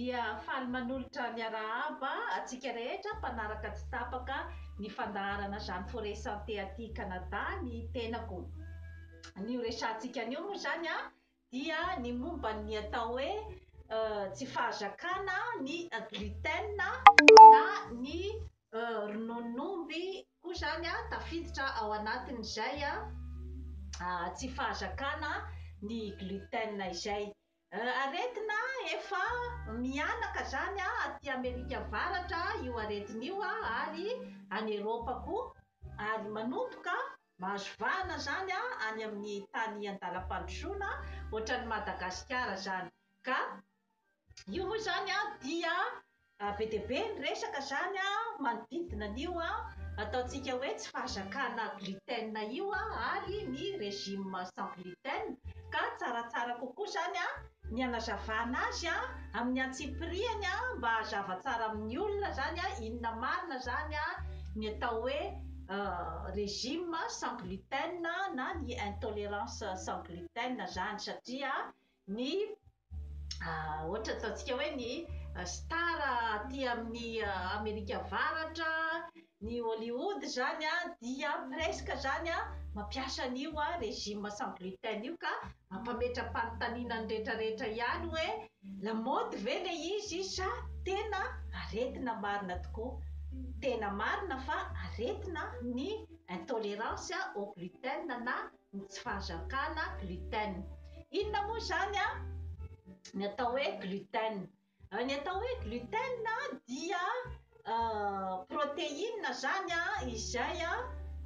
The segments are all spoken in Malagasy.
dia faly manolotra ny arahaba atsika rehetra mpanaraka tsy tapaka ny fandaharana zany forêt santé aty Canada ny tenako. Ny resantsika anio moa zany a dia ny momba ny atao hoe tsy fahazakana ny gluten na ny rononon'omby koa zany a tafiditra ao anatin'izay tsy fahazakana ny gluten izay. Aretina efa mianaka zany aty Amerika Avaratra io aretina io ary any Eropa koa, ary manomboka mahazo vahana zany any amin'ny tany andalam-pandrosoana ohatran'ny Madagasikara zany. Ka io moa zany dia be dia be ny resaka zany manodidina an'io ataontsika hoe tsy fahazakana gluten io ary ny régime sans gluten. Ka tsaratsara kokoa zany ny anazavana azy amin'ny antsipiriany mba hazava tsara amin'ny olona zany inona marina zany ny atao hoe régime sans gluten na ny intolérance sans gluten zany, satria ny ohatra ataontsika hoe ny star aty amin'ny Amerika Avaratra, ny Hollywood zany dia presque zany mampiasa an'io régime sans gluten io, ka mampametram-panontaniana ny rehetrarehetra ihany hoe lamaody ve le izy sa tena aretina marina tokoa. Tena marina fa aretina ny intolérance au gluten na ny tsy fahazakana gluten. Inona moa zany ny atao hoe gluten? Ny atao hoe gluten dia protéine zany izay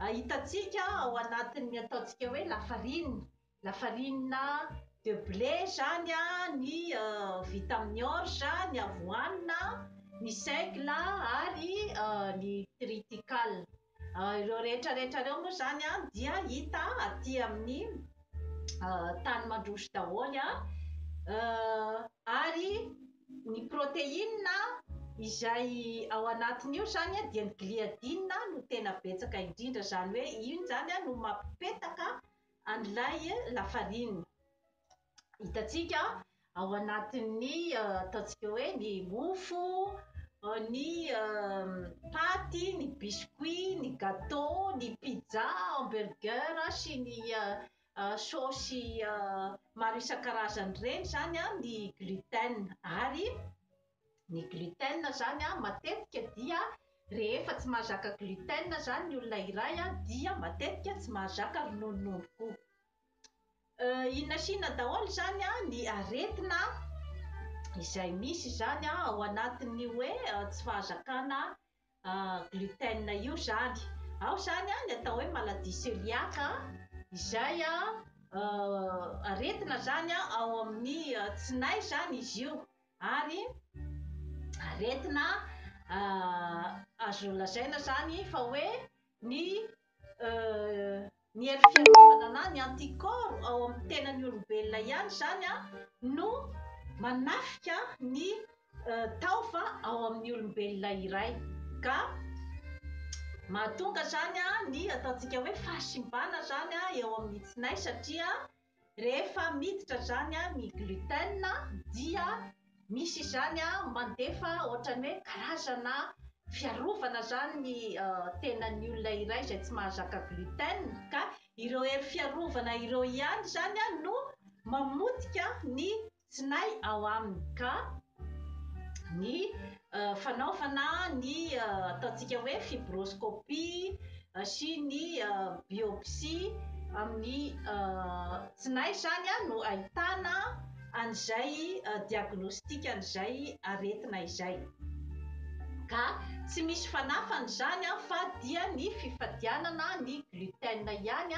hitantsika ao anatin'ny ataontsika hoe lafarine de blé zany ny vita amin'ny orge, ny avoine, ny seigle ary ny triticale. Ireo rehetrarehetra ireo moa zany dia hita aty amin'ny tany mandroso daholo ary ny protéine izay ao anatin'io zany dia ny gliadine no tena betsaka indrindra, zany hoe iny zany no mampipetaka an'ilay lafarine. Hitantsika ao anatin'ny ataontsika hoe ny mofo, ny paty, ny biscuit, ny gâteau, ny pizza, hamburger sy ny saosy maro isan-karazany reny zany ny gluten. Ary ny gluten zany matetika dia rehefa tsy mahazaka gluten zany ny olona iray dia matetika tsy mahazaka rononon'omby koa. Inona sy inona daholo zany ny aretina izay misy zany ao anatin'ny hoe tsy fahazakana gluten io zany. Ao zany ny atao hoe maladie cœliaque izay aretina zany ao amin'ny tsinay zany izy io, ary aretina azo lazaina zany fa hoe ny hery fiarovana na ny anticorps ao amin'ny tenan'ny olombelona ihany zany no manafika ny taova ao amin'ny olombelona iray. Ka mahatonga zany ny ataontsika hoe fahasimbana zany eo amin'ny tsinay, satria rehefa miditra zany ny gluten dia misy zany mandefa ohatran'ny hoe karazana fiarovana zany ny tenan'ny olona iray izay tsy mahazaka gluten, ka ireo hery fiarovana ireo ihany zany no mamotika ny tsinay ao aminy. Ka ny fanaovana ny ataontsika hoe fibroscopie sy ny biopsie amin'ny tsinay zany no ahitana an'izay diagnostika an'izay aretina izay. Ka tsy misy fanafany zany fa dia ny fifadianana ny gluten ihany,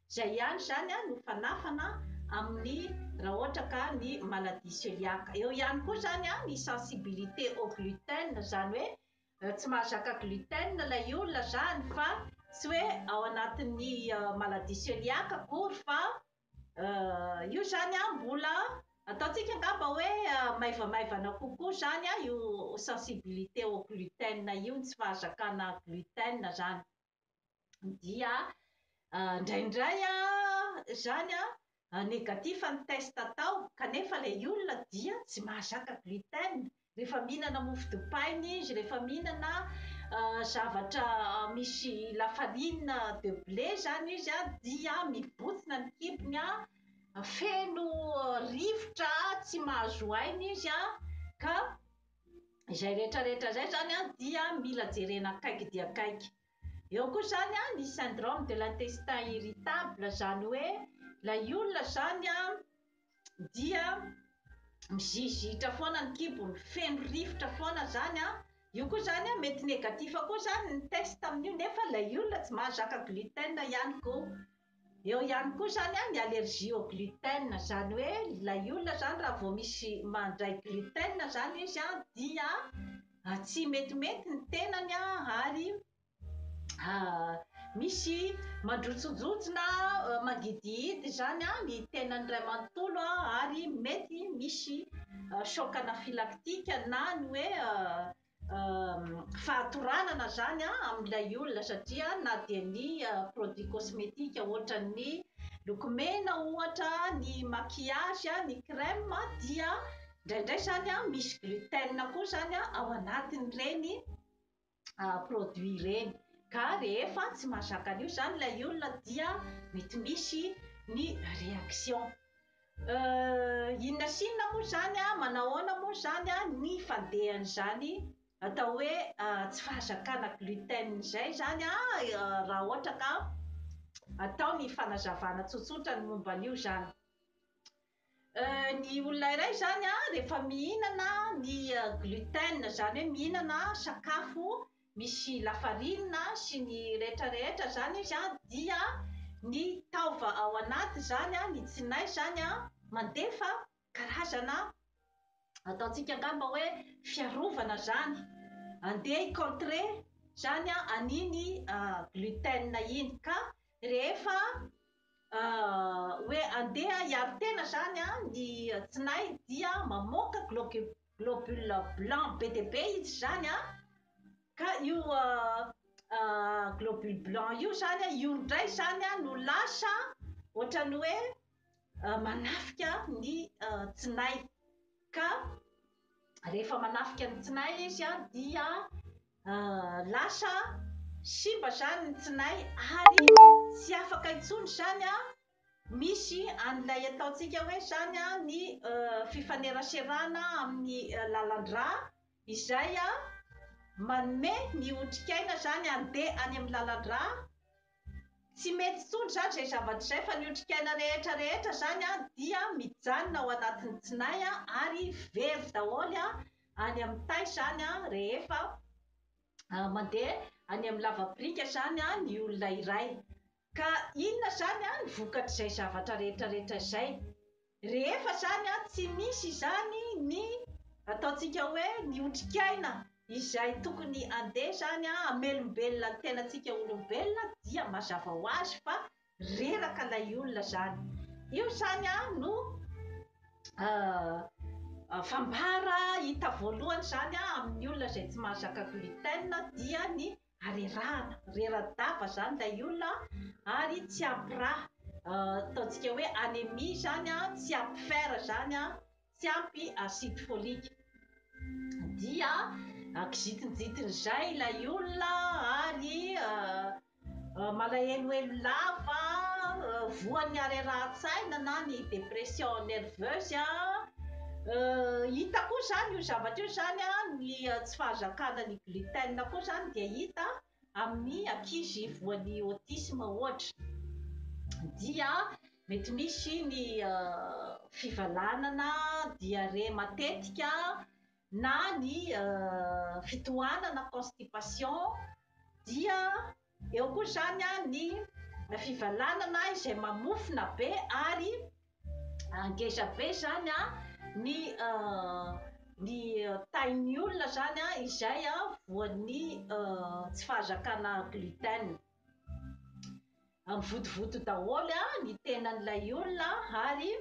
izay ihany zany no fanafana amin'ny raha ohatra ka ny maladie cœliaque. Eo ihany koa zany ny sensibilité au gluten, zany hoe tsy mahazaka gluten ilay olona zany, fa tsy hoe ao anatin'ny maladie cœliaque akory, fa io zany mbola ataontsika angamba hoe maivamaivana kokoa zany io sensibilité au gluten io, tsy fahazakana gluten zany. Dia indraindray zany negatif ny test atao kanefa ilay olona dia tsy mahazaka gluten. rehefa mihinana mofo dipaina izy, rehefa mihinana zavatra misy lafarina de blé zany izy dia mibotsina ny kibony feno rivotra tsy mahazo aina izy ka izay rehetrarehetra zay zany dia mila jerena akaiky dia akaiky. Eo koa zany ny syndrome de l'intestin irritable, zany hoe ilay olona zany dia mizizitra foana ny kibony, feno rivotra foana zany io koa zany mety negativa koa zany ny test amin'io, nefa ilay olona tsy mahazaka gluten ihany koa. Eo ihany koa zany ny allergie au gluten, zany hoe ilay olona zany raha vao misy mandray gluten zany izy dia tsy metimety ny tenany ary misy mandrotsonjotsona mangidihidy zany ny tenany iray manontolo ary mety misy choc anaphylactique na ny hoe fahatoranana zany amin'ilay olona satria na dia ny produit cosmétique ohatran'ny lokomena ohatra, ny maquillage, ny crème dia indraindray zany misy gluten koa zany ao anatin'ireny produit ireny, ka rehefa tsy mahazaka an'io zany ilay olona dia mety misy ny réaction. Inona sy inona moa zany manahoana moa zany ny fandehan'izany atao hoe tsy fahazakana gluten izay zany raha ohatra ka atao ny fanazavana tsotsotra ny momba an'io zany. Ny olona iray zany rehefa mihinana ny gluten, zany hoe mihinana sakafo misy lafarina sy ny rehetrarehetra zany izy dia ny taova ao anaty zany ny tsinay zany mandefa karazana, ataontsika angamba hoe fiarovana zany, andeha hicontrer zany an'iny gluten iny, ka rehefa hoe andeha hiaro tena zany ny tsinay dia mamoaka globule blanc be dia be izy zany ka io globule blanc io zany io indray zany no lasa ohatrany hoe manafika ny tsinay, ka rehefa manafika ny tsinay izy dia lasa simba zany ny tsinay ary tsy afaka intsony zany misy an'ilay ataontsika hoe zany ny fifaneraserana amin'ny lalan-drà izay manome ny otrikaina zany andeha any amin'ny lalan-drà. Tsy mety intsony zany izay zavatra izay fa ny otrikaina rehetrarehetra zany dia mijanona ao anatin'ny tsinay ary very daholo any amin'ny tay zany rehefa mandeha any amin'ny lavapiringa zany ny olona iray. Ka inona zany ny vokatr'izay zavatra rehetrarehetra izay? Rehefa zany tsy misy zany ny ataontsika hoe ny otrikaina izay tokony andeha zany hamelombelona ny tenantsika olombelona dia mazava ho azy fa reraka ilay olona zany. Io zany no fambara hita voalohany zany amin'ny olona izay tsy mahazaka gluten dia ny harerahana, reradava zany ilay olona ary tsy ampy rà, ataontsika hoe anémie zany, tsy ampy fer zany, tsy ampy acide folique, dia kizitinjitin'izay ilay olona ary malahelohelo lava, voan'ny harerahan-tsaina na ny dépression nerveuse hita koa zany io zavatra io zany ny tsy fahazakana ny gluten koa zany dia hita amin'ny ankizy voan'ny autisme ohatra, dia mety misy ny fivalanana, diarrhée matetika na ny fitohanana constipation, dia eo koa zany ny fivalanana izay mamofona be ary ngeza be zany ny tain'ny olona zany izay voan'ny tsy fahazakana gluten. Mivotovoto daholo ny tenan'ilay olona ary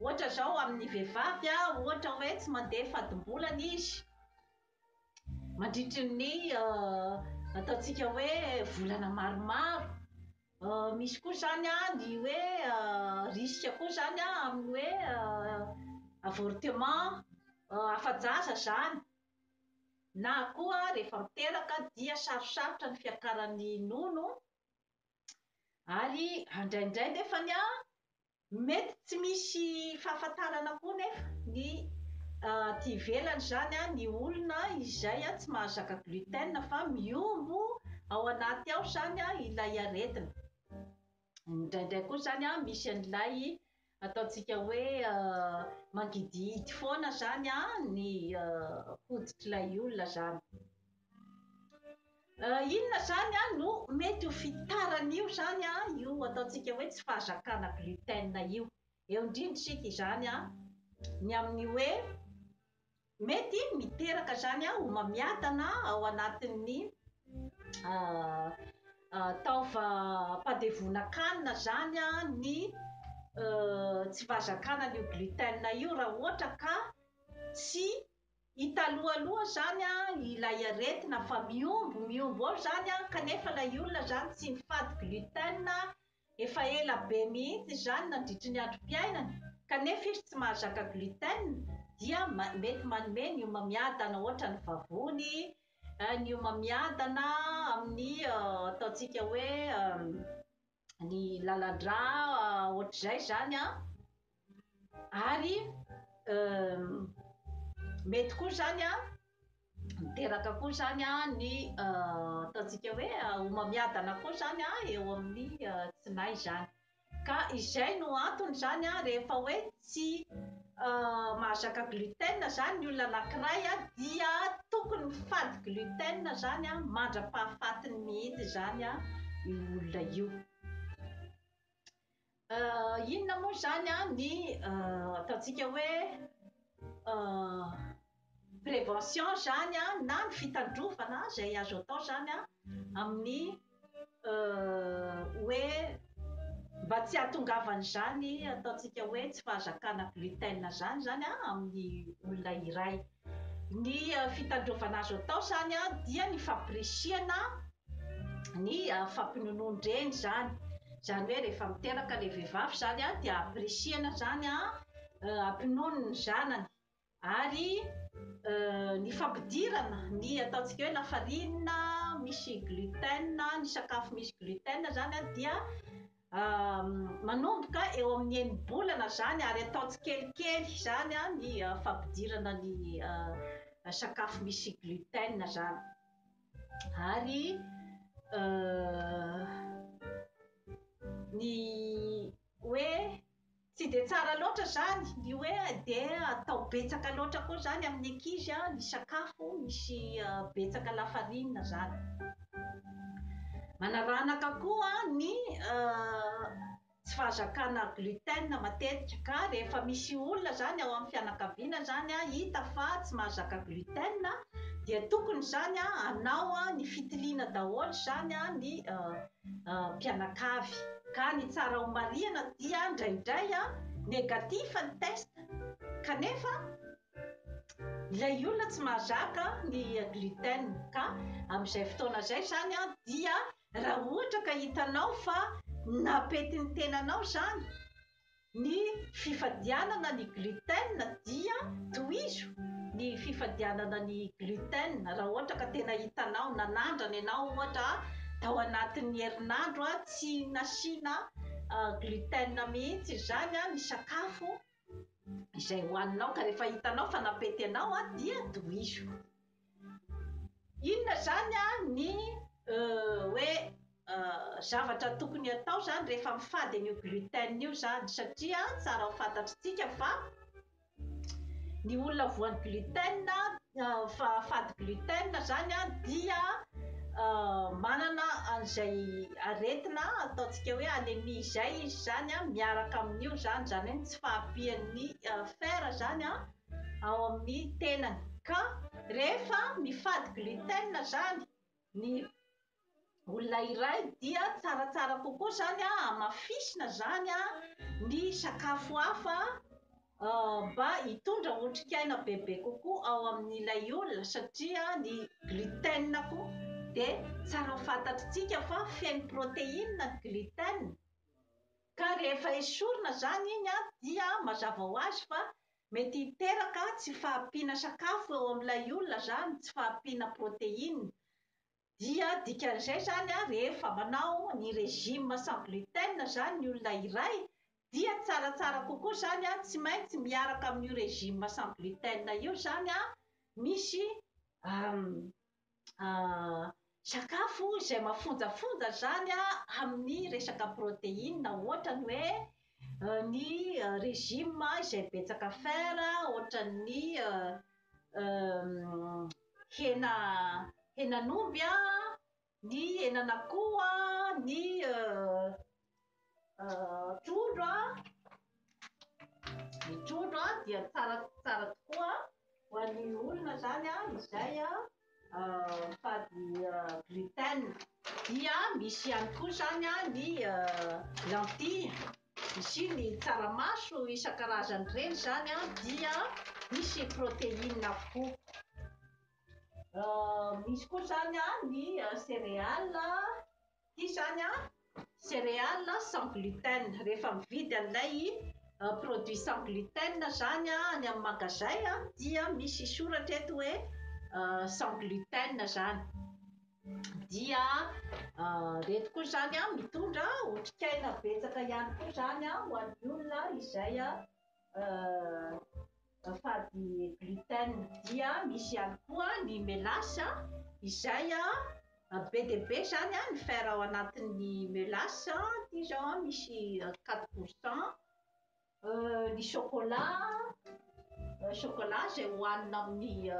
ohatra zao amin'ny vehivavy ohatra hoe tsy mandeha fadim-bolana izy mandritry ny ataontsika hoe volana maromaro, misy koa zany ny hoe risque koa zany amin'ny hoe avortement, afa-jaza zany, na koa rehefa miteraka dia sarosarotra ny fiakaran'ny nono ary indraindray nefany a mety tsy misy fahafantarana koa nefa ny ty ivelany zany a ny olona izay a tsy mahazaka gluten fa miombo ao anaty ao zany a ilay aretina. Indraindray koa zany a misy an'ilay ataontsika hoe mangidihidy foana zany a ny hoditr'ilay olona zany. Inona zany a no mety ho fitaran'io zany a io ataontsika hoe tsy fahazakana gluten io. Eo indrindra sika izany a ny amin'ny hoe mety miteraka zany a homamiadana ao anatin'ny taova-padevonan-kanina zany a ny tsy fahazakana an'io gluten io raha ohatra ka tsy hitalohaloha zany a ilay aretina fa miombo ao zany a kanefa ilay olona zany tsy mifady gluten efa ela be mihitsy zany nandritry ny androm-piainany kanefa izy tsy mahazaka gluten dia mety manome ny homamiadana ohatra ny vavony, ny homamiadana amin'ny ataontsika hoe ny lalan-dra ohatr'izay zany a ary mety koa zany a miteraka koa zany a ny ataontsika hoe homamiadana koa zany a eo amin'ny tsinay zany. Ka izay no antony zany a rehefa hoe tsy mahazaka gluten zany ny olona anankiray a dia tokony mifady gluten zany a mandra-pahafatiny mihitsy zany a io olona io. Inona moa zany a ny ataontsika hoe prévention zany a na ny fitandrovana izay azo atao zany a amin'ny hoe mba tsy hahatongavany zany ataontsika hoe tsy fahazakana gluten zany a amin'ny olona iray. Ny fitandrovana azo atao zany a dia ny fampirisihana ny fampinonon-dreny zany. Zany hoe rehefa miteraka ilay vehivavy zany a dia ampirisihana zany a hampinono ny zanany ary ny fampidirana ny ataontsika hoe lafarinina misy gluten, ny sakafo misy gluten zany a dia manomboka eo amin'ny enim-bolana zany ary atao tsikelikely zany a ny fampidirana ny sakafo misy gluten zany. Ary ny hoe tsy de tsara loatra zany ny hoe dia atao betsaka loatra koa zany amin'ny ankizy ny sakafo misy betsaka lafarinina zany. Manaranaka koa ny tsy fahazakana gluten matetika ka rehefa misy olona zany ao amin'ny fianakaviana zany a hita fa tsy mahazaka gluten dia tokony zany a anao ny fitiliana daholo zany a ny mpianakavy ka ny tsara homarihana dia indraindray a negatif ny test kanefa ilay olona tsy mahazaka ny gluten ka amin'izay fotoana izay zany a dia raha ohatra ka hitanao fa napety ny tenanao zany ny fifadianana ny gluten dia tohizo ny fifadianana ny gluten raha ohatra ka tena hitanao nanandrana ianao ohatra tao anatin'ny herinandro tsy nasiana gluten mihitsy zany ny sakafo izay hohaninao ka rehefa hitanao fa napety anao dia tohizo. Inona zany ny hoe zavatra tokony atao zany rehefa mifady an'io gluten io zany satria tsara ho fantatritsika fa ny olona voan'ny gluten fady gluten zany dia manana an'izay aretina ataontsika hoe anémie izay izy zany miaraka amin'io zany hoe tsy fahampian'ny fer zany ao amin'ny tenany ka rehefa mifady gluten zany ny olona iray dia tsaratsara kokoa zany hamafisina zany ny sakafo hafa mba hitondra otrikaina bebe kokoa ao amin'ilay olona satria ny gluten koa dia tsara ho fantatritsika fa feno protéine ny gluten ka rehefa esorina zany iny dia mazava ho azy fa mety hiteraka tsy fahampiana sakafo eo amin'ilay olona zany, tsy fahampiana protéine. Dia dikan'izay zany a rehefa manao ny régime sans gluten zany ny olona iray, dia tsaratsara kokoa zany a tsy maintsy miaraka amin'io régime sans gluten io zany a misy sakafo izay mafonjafonja zany a amin'ny resaka protéine, ohatra ny hoe ny régime izay betsaka fer, ohatra ny henan'omby a, ny henan'akoho a, ny trondro a. Ny trondro a dia tsara tokoa ho an'ny olona zany a izay fady gluten. Dia misy ihany koa zany a ny lentille, misy ny tsaramaso, isan-karazany reny zany a dia misy protéine avokoa. Misy koa zany a ny céréales, ty zany a céréales sans gluten. Rehefa mividy an'ilay produit sans gluten zany a any amin'ny magazay a, dia misy soratra eto hoe sans gluten zany. Dia reto koa zany a mitondra otrikaina betsaka ihany koa zany a ho an'ny olona izay fady gluten. Dia misy ihany koa ny mélasse izay be dia be zany a ny fer ao anatin'ny mélasse, ty zao a misy 4%. Ny chocolat izay hohanina amin'ny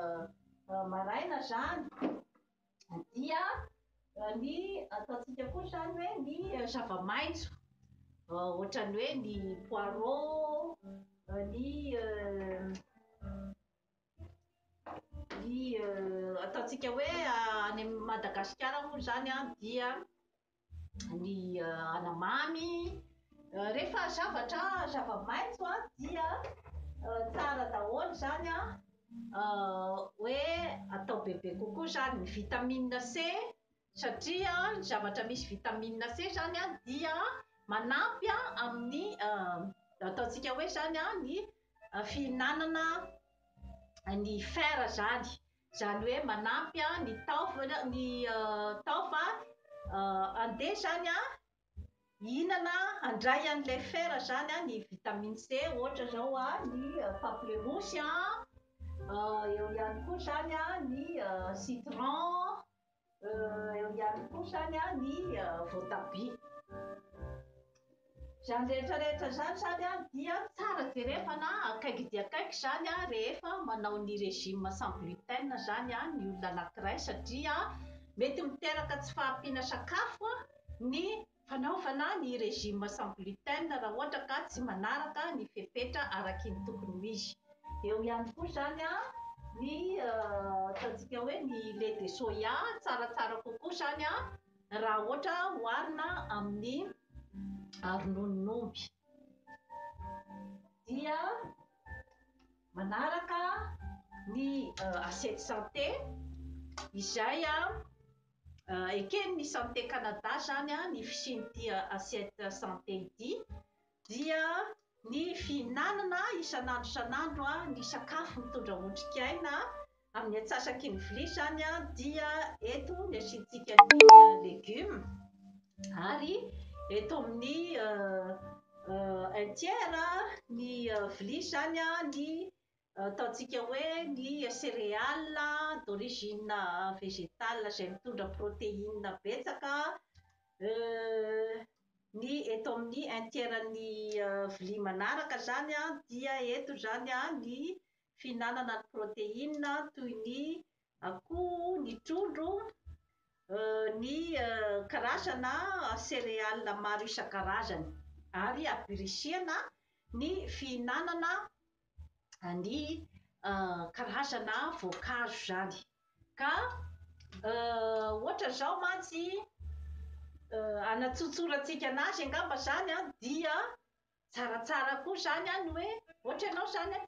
maraina zany, dia ny ataontsika koa zany hoe ny zava-maitso, ohatran'ny hoe ny poireau, ny ataontsika hoe any Madagasikara moa zany a dia ny anamamy. Rehefa zava-maitso a dia tsara daholo zany a hoe atao bebe kokoa zany ny vitamine C, satria ny zavatra misy vitamine C zany a dia manampy amin'ny ataontsika hoe zany a ny fihinanana ny fer zany, zany hoe manampy ny taova andeha zany a hihinana handray an'ilay fer zany a ny vitamine C, ohatra zao a ny pamplemousse a, eo ihany koa zany a ny citron, eo ihany koa zany a ny voatabia. Zany rehetrarehetra zany a dia tsara jerevana akaiky dia akaiky zany a rehefa manao ny régime sans gluten zany a ny olona anankiray, satria mety miteraka tsy fahampiana sakafo ny fanaovana ny régime sans gluten raha ohatra ka tsy manaraka ny fepetra araky ny tokony misy. Eo ihany koa zany a ny ataontsika hoe ny lait de soya, tsaratsara kokoa zany a raha ohatra hoharina amin'ny rononon'omby. Dia manaraka ny assiette santé izay eken'ny Santé Canada zany a ny fisian'ity assiette santé ity, dia ny fihinanana isan'andro ny sakafo mitondra otrikaina amin'ny atsasaky ny vilia zany a, dia eto ny asiantsika ny légume, ary eto amin'ny un tiers ny vilia zany a ny ataontsika hoe ny céréales d'origine végétale izay mitondra protéine betsaka. Ny eto amin'ny un tiers ny vilia manaraka zany a, dia eto zany a ny fihinanana ny protéine toy ny akoho, ny trondro, ny karazana céréales maro isan-karazany, ary ampirisihana ny fihinanana ny karazana voankazo zany. Ka ohatra zao mantsy anatsotsorantsika anazy angamba zany a, dia tsaratsara koa zany a ny hoe ohatra ianao zany a